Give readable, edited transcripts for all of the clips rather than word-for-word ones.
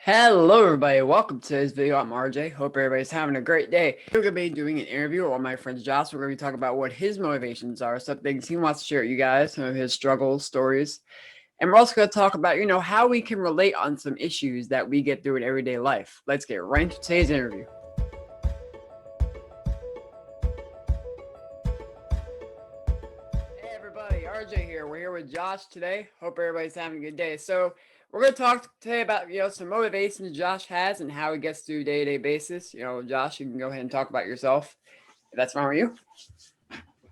Hello everybody, welcome to this video. I'm RJ. Hope everybody's having a great day. We're going to be doing an interview with one of my friends Josh. We're going to be talking about what his motivations are, some things he wants to share with you guys, some of his struggles, stories. And we're also going to talk about, how we can relate on some issues that we get through in everyday life. Let's get right into today's interview. Hey everybody, RJ here. We're here with Josh today. Hope everybody's having a good day. So we're going to talk today about, some motivations Josh has and how he gets through day-to-day basis. Josh, you can go ahead and talk about yourself, if that's fine with you.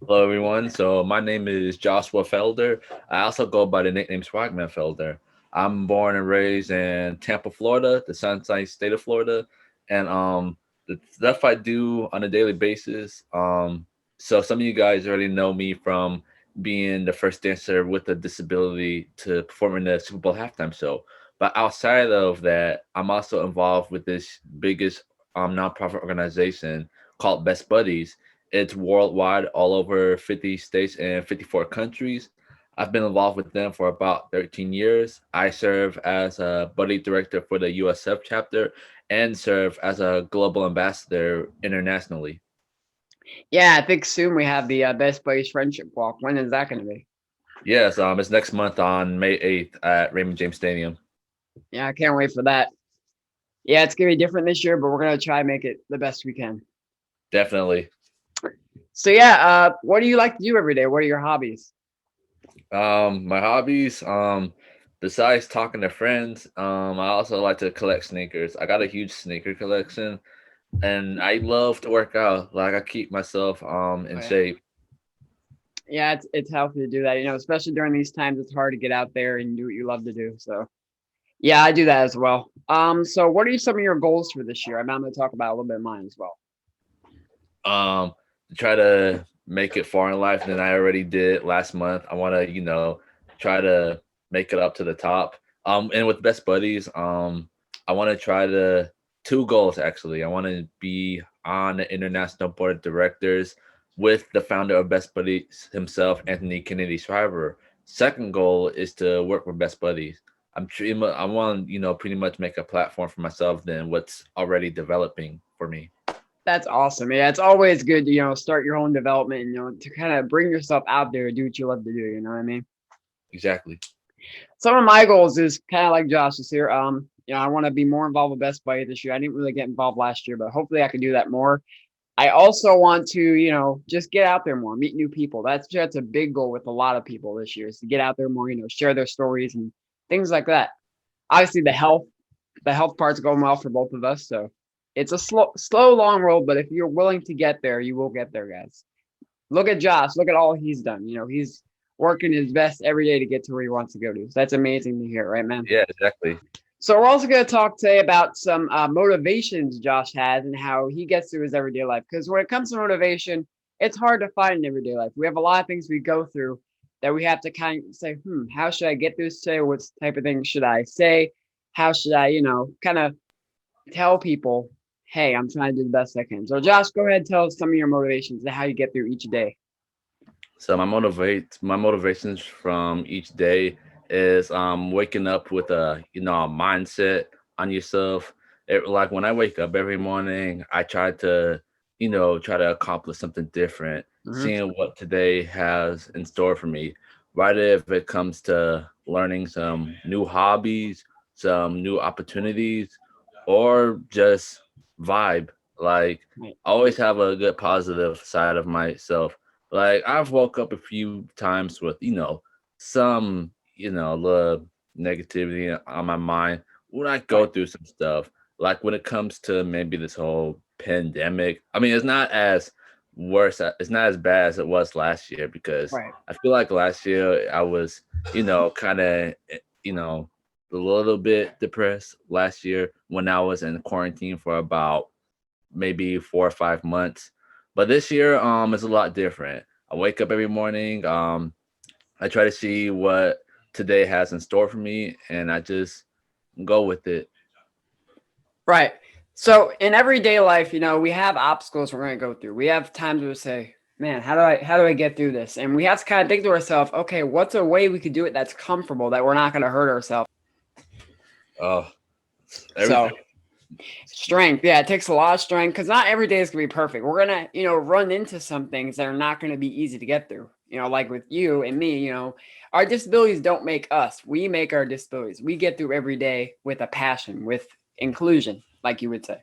Hello, everyone. So my name is Joshua Felder. I also go by the nickname Swagman Felder. I'm born and raised in Tampa, Florida, the Sunshine State of Florida, and the stuff I do on a daily basis. So some of you guys already know me from being the first dancer with a disability to perform in the Super Bowl halftime show. But outside of that, I'm also involved with this biggest nonprofit organization called Best Buddies. It's worldwide, all over 50 states and 54 countries. I've been involved with them for about 13 years. I serve as a buddy director for the USF chapter and serve as a global ambassador internationally. Yeah, I think soon we have the Best Buddies Friendship Walk. When is that going to be? Yes, it's next month on May 8th at Raymond James Stadium. Yeah, I can't wait for that. Yeah, it's going to be different this year, but we're going to try and make it the best we can. Definitely. So yeah, what do you like to do every day? What are your hobbies? My hobbies, besides talking to friends, I also like to collect sneakers. I got a huge sneaker collection and I love to work out. Like I keep myself Oh in yeah. shape. Yeah, it's healthy to do that. Especially during these times, it's hard to get out there and do what you love to do. So yeah, I do that as well. So what are some of your goals for this year? I'm going to talk about a little bit of mine as well. To try to make it far in life than I already did last month. I want to, try to make it up to the top. And with Best Buddies, I want to try to two goals actually. I want to be on the international board of directors with the founder of Best Buddies himself, Anthony Kennedy Shriver. Second goal is to work with Best Buddies. I want, pretty much make a platform for myself than what's already developing for me. That's awesome. Yeah, it's always good to, start your own development and, to kind of bring yourself out there and do what you love to do. You know what I mean? Exactly. Some of my goals is kind of like Josh's here. I want to be more involved with Best Buddy this year. I didn't really get involved last year, but hopefully I can do that more. I also want to, just get out there more, meet new people. That's a big goal with a lot of people this year is to get out there more, share their stories and things like that. Obviously the health part's going well for both of us. So it's a slow, long road, but if you're willing to get there, you will get there, guys. Look at Josh. Look at all he's done. He's working his best every day to get to where he wants to go to. So that's amazing to hear, right, man? Yeah, exactly. So we're also going to talk today about some motivations Josh has and how he gets through his everyday life. Because when it comes to motivation, it's hard to find in everyday life. We have a lot of things we go through that we have to kind of say, how should I get through today? What type of things should I say? How should I, kind of tell people, hey, I'm trying to do the best I can. So Josh, go ahead and tell us some of your motivations and how you get through each day. So my motivations from each day is waking up with a mindset on yourself. Like when I wake up every morning, I try to try to accomplish something different, Mm-hmm. seeing what today has in store for me. Right, if it comes to learning some new hobbies, some new opportunities, or just vibe. Like Right. I always have a good positive side of myself. Like I've woke up a few times with, some, little negativity on my mind when I go Right. through some stuff. Like when it comes to maybe this whole pandemic. I mean, it's not as bad as it was last year because Right. I feel like last year I was, kind of, you know, a little bit depressed last year when I was in quarantine for about maybe 4 or 5 months. But this year, it's a lot different. I wake up every morning. I try to see what today has in store for me, and I just go with it. Right. So in everyday life, we have obstacles we're going to go through. We have times where we say, man, how do I get through this? And we have to kind of think to ourselves, okay, what's a way we could do it that's comfortable, that we're not going to hurt ourselves? Oh, Everything. So strength, yeah, it takes a lot of strength because not every day is gonna be perfect. We're gonna, run into some things that are not gonna be easy to get through. Like with you and me, our disabilities don't make us. We make our disabilities. We get through every day with a passion, with inclusion, like you would say.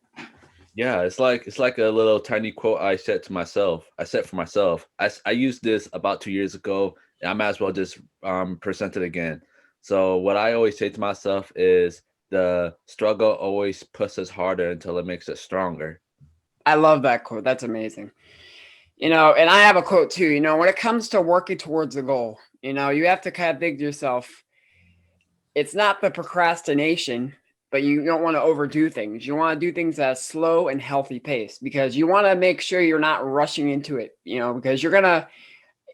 Yeah, it's like a little tiny quote I said to myself. I said for myself. I used this about 2 years ago, and I might as well just present it again. So what I always say to myself is the struggle always pushes us harder until it makes us stronger. I love that quote. That's amazing. And I have a quote too. When it comes to working towards a goal, you have to kind of think to yourself, it's not the procrastination, but you don't want to overdo things. You want to do things at a slow and healthy pace because you want to make sure you're not rushing into it, because you're going to,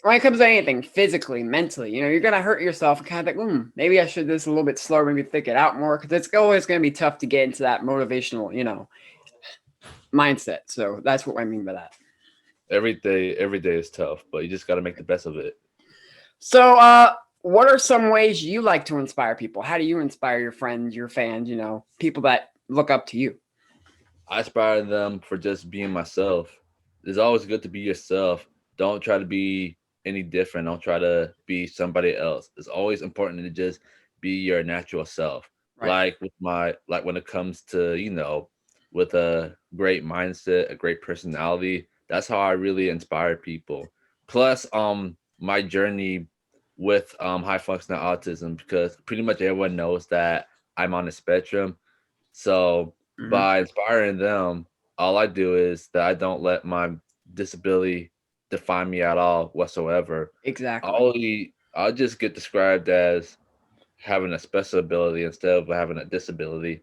when it comes to anything physically, mentally, you're going to hurt yourself and kind of think, maybe I should do this a little bit slower, maybe think it out more because it's always going to be tough to get into that motivational, mindset. So that's what I mean by that. Every day is tough, but you just got to make the best of it. So, what are some ways you like to inspire people? How do you inspire your friends, your fans, people that look up to you? I aspire them for just being myself. It's always good to be yourself. Don't try to be any different. Don't try to be somebody else. It's always important to just be your natural self. Right. Like when it comes to, with a great mindset, a great personality, that's how I really inspire people. Plus, my journey with high functional autism, because pretty much everyone knows that I'm on the spectrum. So Hmm. by inspiring them, all I do is that I don't let my disability define me at all whatsoever. Exactly. I'll just get described as having a special ability instead of having a disability.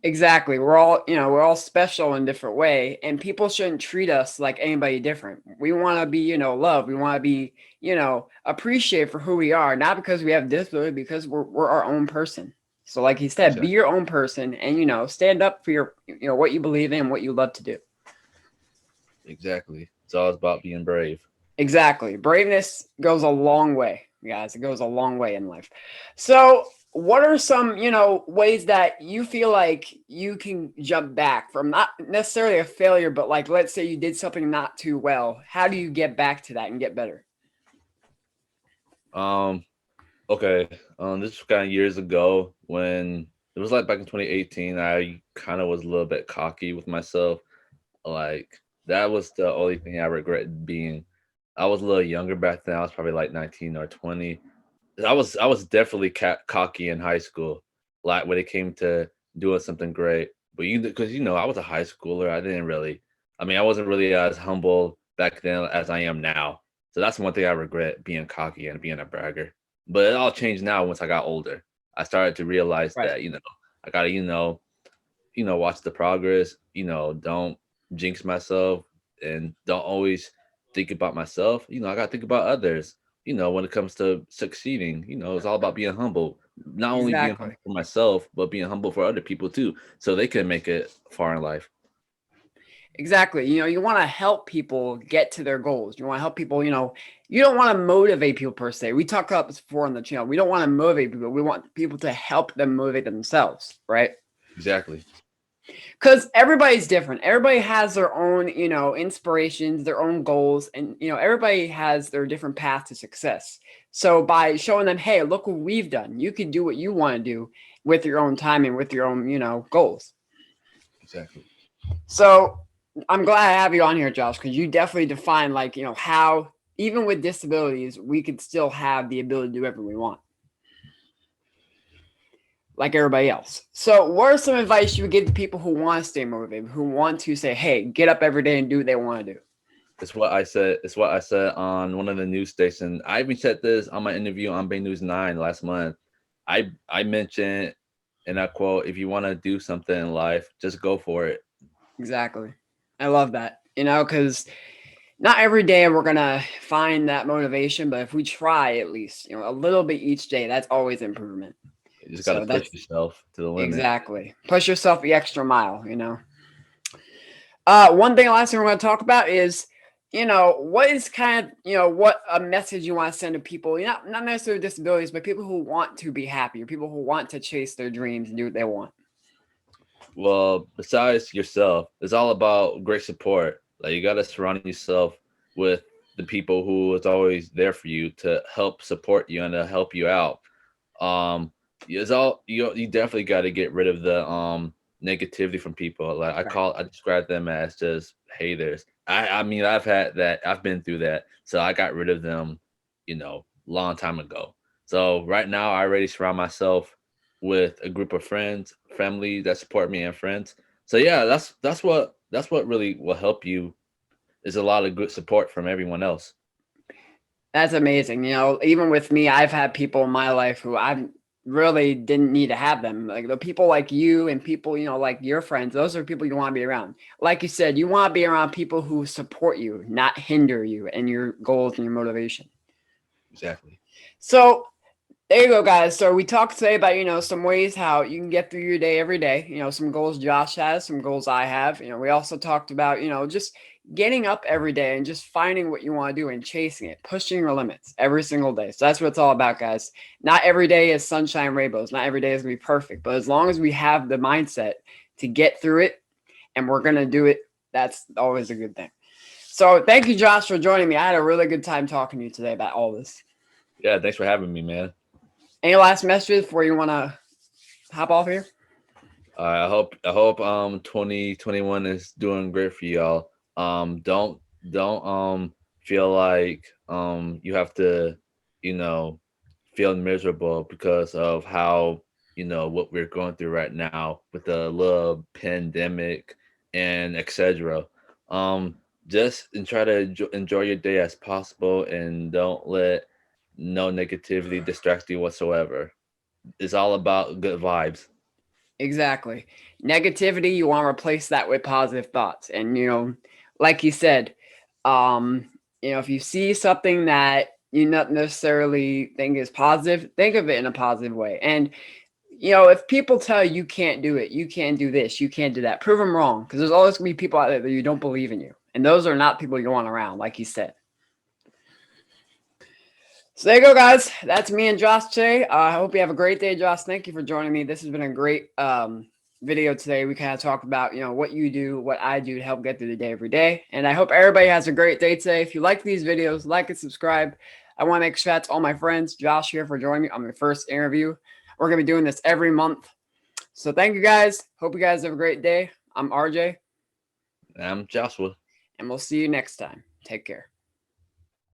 Exactly. We're all special in different way, and people shouldn't treat us like anybody different. We want to be, loved. We want to be, appreciated for who we are, not because we have disability, because we're our own person. So, like he said, be Exactly. your own person, and stand up for your, what you believe in, what you love to do. Exactly. It's all about being brave. Exactly. Braveness goes a long way, guys. It goes a long way in life. So, what are some, ways that you feel like you can jump back from not necessarily a failure, but like, let's say you did something not too well. How do you get back to that and get better? Um, okay. This was kind of years ago when it was like back in 2018. I kind of was a little bit cocky with myself. Like that was the only thing I regret being. I was a little younger back then. I was probably like 19 or 20. I was definitely cocky in high school. Like when it came to doing something great. But because I was a high schooler. I didn't really. I mean, I wasn't really as humble back then as I am now. So that's one thing I regret, being cocky and being a bragger. But it all changed now once I got older. I started to realize Right. that I gotta watch the progress, don't jinx myself and don't always think about myself. I got to think about others. When it comes to succeeding, it's all about being humble. Not only being Exactly. humble for myself, but being humble for other people too, so they can make it far in life. Exactly. You want to help people get to their goals. You want to help people, you don't want to motivate people per se. We talked about this before on the channel. We don't want to motivate people. We want people to help them motivate themselves, right? Exactly. Because everybody's different. Everybody has their own, inspirations, their own goals, and everybody has their different path to success. So by showing them, hey, look what we've done, you can do what you want to do with your own time and with your own, goals. Exactly. So I'm glad I have you on here, Josh, because you definitely define like, how even with disabilities, we could still have the ability to do whatever we want, like everybody else. So, what are some advice you would give to people who want to stay motivated, who want to say, "Hey, get up every day and do what they want to do"? It's what I said. It's what I said on one of the news stations. I even said this on my interview on Bay News 9 last month. I mentioned, and I quote, "If you want to do something in life, just go for it." Exactly. I love that. Because not every day we're gonna find that motivation, but if we try at least, a little bit each day, that's always improvement. You just got to So push that's yourself to the limit. exactly push yourself the extra mile. One thing, last thing we're going to talk about is, what is kind of, what a message you want to send to people, not necessarily with disabilities, but people who want to be happy, or people who want to chase their dreams and do what they want. Well, besides yourself, it's all about great support. Like you gotta surround yourself with the people who is always there for you to help support you and to help you out. Um, it's all you definitely got to get rid of the negativity from people. Like Right. I describe them as just haters. I mean I've had that. I've been through that. So I got rid of them, long time ago. So right now I already surround myself with a group of friends, family that support me and friends. So yeah, that's what really will help you is a lot of good support from everyone else. That's amazing. Even with me, I've had people in my life who I really didn't need to have them. Like the people like you and people, like your friends, those are people you want to be around. Like you said, you want to be around people who support you, not hinder you and your goals and your motivation. Exactly. So there you go, guys. So we talked today about, some ways how you can get through your day every day. Some goals Josh has, some goals I have. We also talked about, just getting up every day and just finding what you want to do and chasing it, pushing your limits every single day. So that's what it's all about, guys. Not every day is sunshine and rainbows. Not every day is going to be perfect. But as long as we have the mindset to get through it and we're going to do it, that's always a good thing. So thank you, Josh, for joining me. I had a really good time talking to you today about all this. Yeah, thanks for having me, man. Any last messages before you want to hop off here? I hope 2021 is doing great for y'all. Don't feel like you have to, you know, feel miserable because of how, what we're going through right now with the little pandemic and etc. Um just and try to enjoy your day as possible and don't let no negativity distract you whatsoever. It's all about good vibes. Exactly. Negativity, you want to replace that with positive thoughts. And, like you said, if you see something that you not necessarily think is positive, think of it in a positive way. And, if people tell you can't do it, you can't do this, you can't do that, prove them wrong. Because there's always going to be people out there that you don't believe in you. And those are not people you want around, like you said. So there you go, guys. That's me and Josh today. I hope you have a great day, Josh. Thank you for joining me. This has been a great video today. We kind of talked about, what you do, what I do to help get through the day every day. And I hope everybody has a great day today. If you like these videos, like and subscribe. I want to make sure that's all my friends. Josh here for joining me on my first interview. We're going to be doing this every month. So thank you, guys. Hope you guys have a great day. I'm RJ, I'm Joshua. and we'll see you next time. Take care.